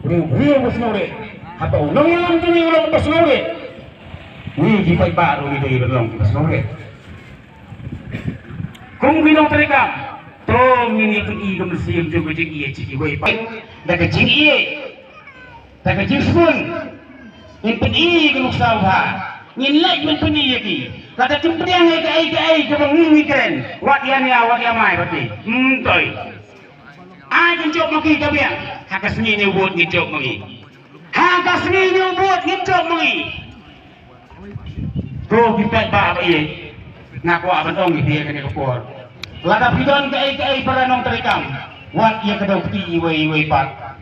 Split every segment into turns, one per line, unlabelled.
Rio bersenore. Apa ulang yang tu ni ulang bersenore. Ni jipai baru itu ulang bersenore. Kung binong terikam. Tong ini pergi ke Mesir juga jadi cik ibu ipai. Dah kecil ie. Dah kecil pun. Yang pergi ke Nusawha. Yang lain pun pergi lagi. Kata cempriang ai ke bangun keren. Wat yang ya wat yang mai berarti. Toy. Ai kencok maki kabiang. Hakas ni buat ngicok maki. Hakas ni buat ngicok maki. Tuh kita ba ie. Ngaku abang tong dia kena kepor. Lada pidon ke ai para nong terikam. Wat ia kedau peti iwe pat.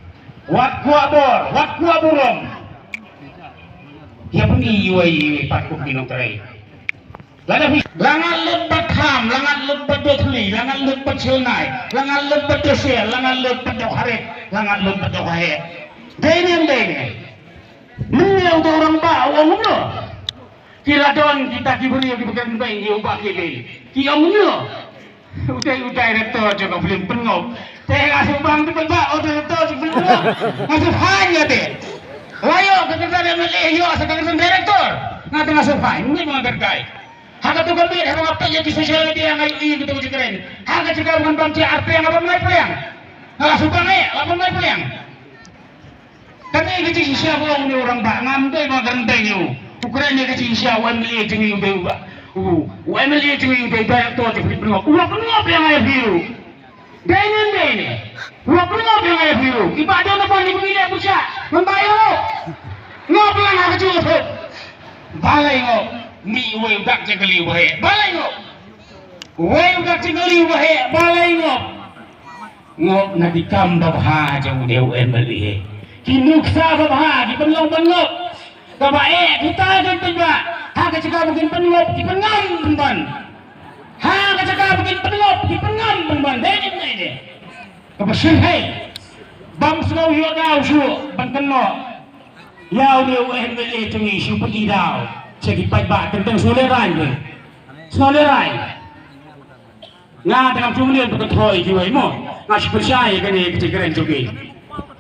Wat kuabor, wat kuaburong. Ia pun iwe pat ku pinong terai. Langan lebat ham, langan lebat dekli, langan lebat sunai, langan lebat desir, langan lebat doharet, langan lebat doharet. Dene. Menyew orang bawa mulu. Kira don kita diberi bukan baik dia ubah kiri. Kia mulu. Udah rektor juga belum penuh. Saya ngasih bang tu bang, udah rektor juga belum penuh. Ngasih hanya deh. Layo kekerjaan MLA, yo sekarang direktor. Nanti ngasih fine, ini mengergai. Haka tu kami ada apa yang di sosial media yang ini kita uji keren. Haka juga dengan bangsa RP yang apa mulai pelang. Kalau subang apa mulai pelang. Tapi kecil siapa orang bak ngambil mengentai you. Ukuran dia kecil siapa MLA tinggi ubah. MLA tinggi ubah direktor jadi penuh. Ulah penuh yang ayah biru. Dene. Ulah penuh yang ayah biru. Ibadah apa ni begini pusat membayar. Ngopelang haka cukup. Balai ngop. Mi wei udak cekali wahe balai ngop wei udak cekali wahe balai ngop na dikam babha jang deu MLA kinuksa babha di penlong ngop kabae kita kan tiba ha ka cakap mungkin penngop di pengam ban ha ka cakap mungkin penngop di pengam ban dene kabasih hai bam snow yo dau su ban kenno yau deu MLA tengi su pergi dau jadi baik tentang solerai ke solerai ngah dalam jumlah berketoy jiwa imo ngasih percaya kan ni kecekaran juga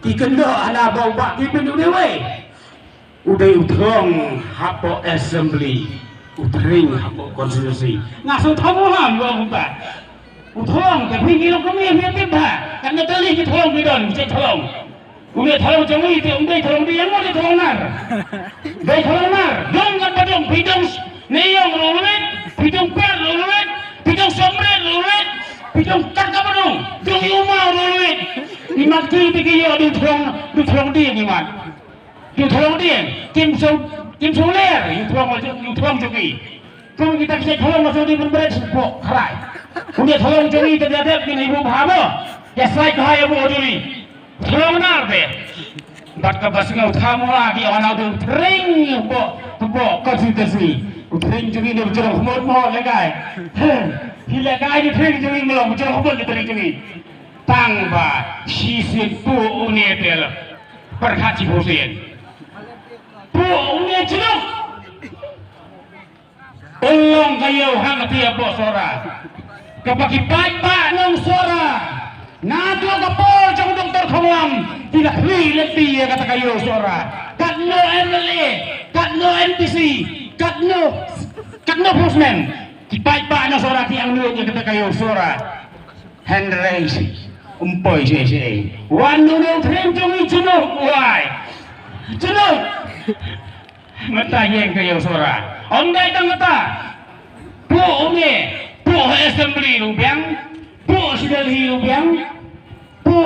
ikendo ala bawa kita dewe udah utrong hapo assembly utring hapo konstitusi ngasuh tamuhan gua buka utrong tapi kilo kami yang tiba karena tali kita tolong bidon kita tolong udah tolong jangan itu udah tolong dia mau dia tolong nar dong kan padong bidong neyong lulut bidong per lulut bidong somret lulut bidong kakak padong dong umau lulut imati tiga yo du tolong dia gimana du tolong dia tim soler du tolong jogi kalau kita bisa tolong masuk di berbeda sepok kerai udah tolong jogi terhadap ini ibu bahabo ya saya kahaya bu jogi tolong nar deh batka basnga uthamu lagi orang tu tring po konstitusi utring juga ni bercerah humor legai hilagai ni tring juga ngelong bercerah humor ni tring juga tangba sisin pu unetel perhaji Hussein pu unet celok tolong kayo hang tiap sora kapaki pak nong sora nato kapol jang doktor khawam tidak lebih ya kata kayo sora katno MLA katno MTC katno Pusmen kipai pa na sora ti ang nuot kata kayo sora hand raise umpoy si wanu no trim jong ijuno wai juno mata yang kayo sora onday tang mata pu assembly rubiang pu sidalhi rubiang pu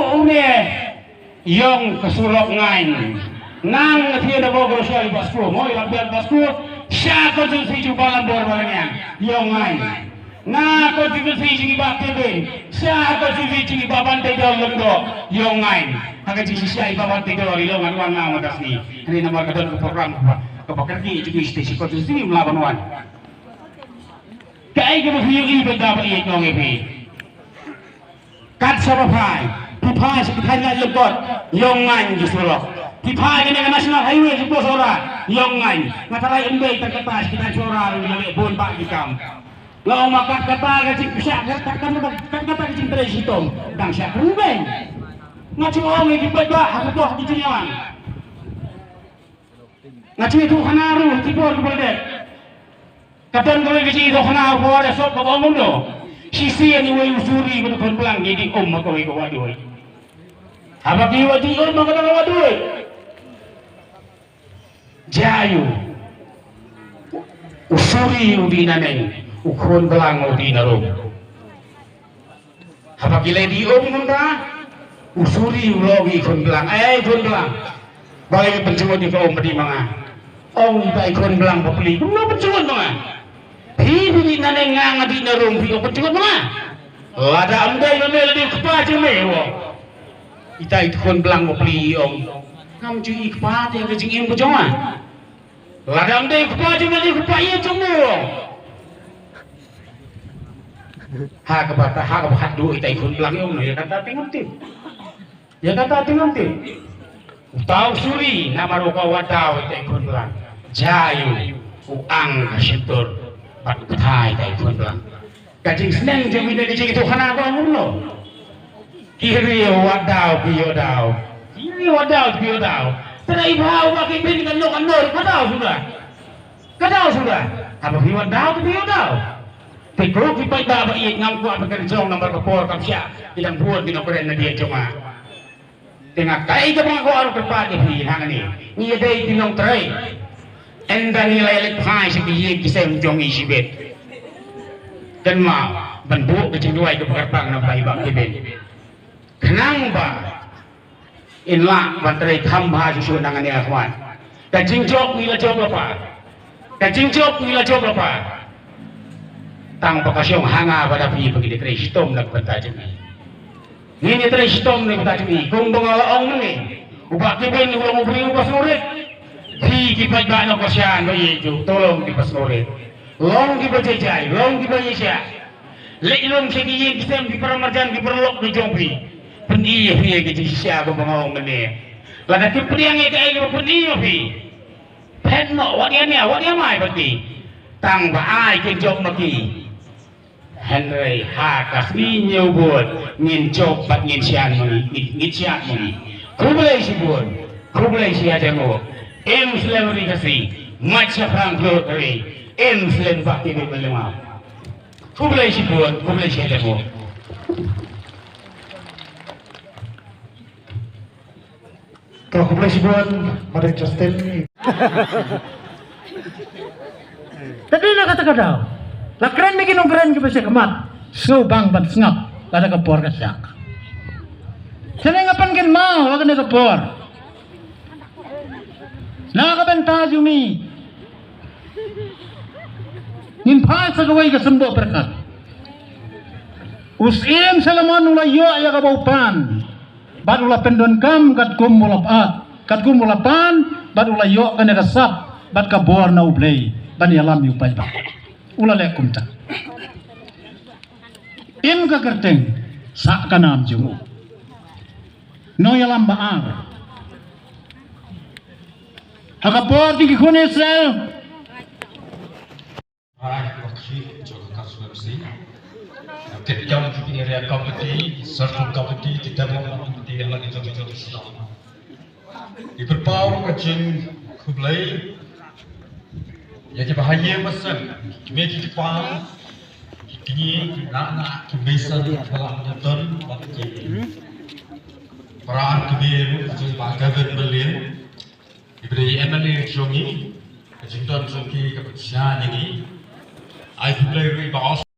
yang kesulok ngain nang tiada bogor sekali basku mau biar basku siapa konstitusi juga lambor balanya yang ngain nah konstitusi sini bakte siapa konstitusi sini baban tidak lendo yang ngain agak sisi siapa baban tidak lori lo ngaruan nama dasni ini nomor kedua ke program ke pekerja juga istri konstitusi melawan wan kayak gitu hiu berapa iya ngongepi kat sama pai pipai sekitarnya lebot yongan justru pipai ini national highway juga sora yongan ngatarai embe terketas kita sora lebih bon pak dikam lau makan kata kecil siap kata kecil terus hitung dan siap rubeng ngaji orang yang dibaca aku tuh di jenyawan ngaji itu hanaru tibor kepada katan kalau ngaji itu hanaru kau ada sok kau mundo sisi yang iwai usuri betul belang jadi kau ikut waduh apa kau waduh maka kau waduh jayu usuri udinaneng ukun belang udinarum apa gila di munda usuri ulogi ikun belang ikun belang balik pencungut di kaum di mana kita ikun belang papeli belum pencungut mana hibi naneng ngang di narum video pencungut mana lada amdai namel di kepacu mewo kita ikun belang papeli kamu cuy kepat yang kecingin pejongan lada amdai kepacu meli kepayu cumur ha kebat dua kita ikun belang ya kata tengok ya kata tengok tahu suri nama roka wadau kita ikun belang jayu uang kasitur pat kutai kita ikun belang kacing seneng jami dari kacing itu kana apa mulu kiri wadau biodau terai bau pakai bin kan lo kadau sudah apa biodau biodau Tekro kita dah baik ngangkuat berkerjong nomor kapor kapsia ilang buat di nokoren na dia cuma tengah kai ke mga kuaro kepat di hang ni ni day tinong tray enda nilai lepai sekiye kisem jong isibet dan ma banbu ke cingduai ke perpang na baibak keben kenang ba inla bantrai khamba susun nangan ni akhwan kacing jok nila jok lapa tang pakasyong hanga pada pi begitu kristom nak bertajam ini kristom nak bertajam kung bangalaong ni ubah kibin ulang ubri ubah surit hi kipat ba no kasyan bayi itu tolong kipas surit long kibajajai long kibajisya leilong kigi kisem di paramarjan di perlok di jompi pendi hi kejisya ko bangalaong ni lada kipriang ke ai ko pendi hi penno wadian mai berarti tang ba ai kenjok maki Henry hakas ni nyobot ngin cok bat ngin sian muni kublai si aja mo slavery kasi macha frank lottery slave bakti ni belema kublai si aja mo
kalau kublai si mari Justin
tadi nak kata-kata lakran bikin ungkran ke pasal kemat bang ban sengap kada kepor kasyak senengapan ken mau akan kepor na ka benta jumi nin pa sa gawai ka sembo berkat usim salaman ulayo ya ka baupan bad ula pendon kam kat gum mulapan bad ulayo ka sap bad ka bor na ublay ban yalam yu pa ulalek kumta im ka kerteng sak kanam jumu no yalam baar hakapor di kunesel
waktu juga kasus bersih kejam di area kompeti serta kompeti tidak mau kompeti yang lagi jauh sedang di berpau kecil kublai jadi bahaya besar kemedi Jepang kini nak kebesar dalam nonton waktu peran kebir jadi bagaimana beliau diberi MLA Jongi kejinton Jongi keputusan ini I play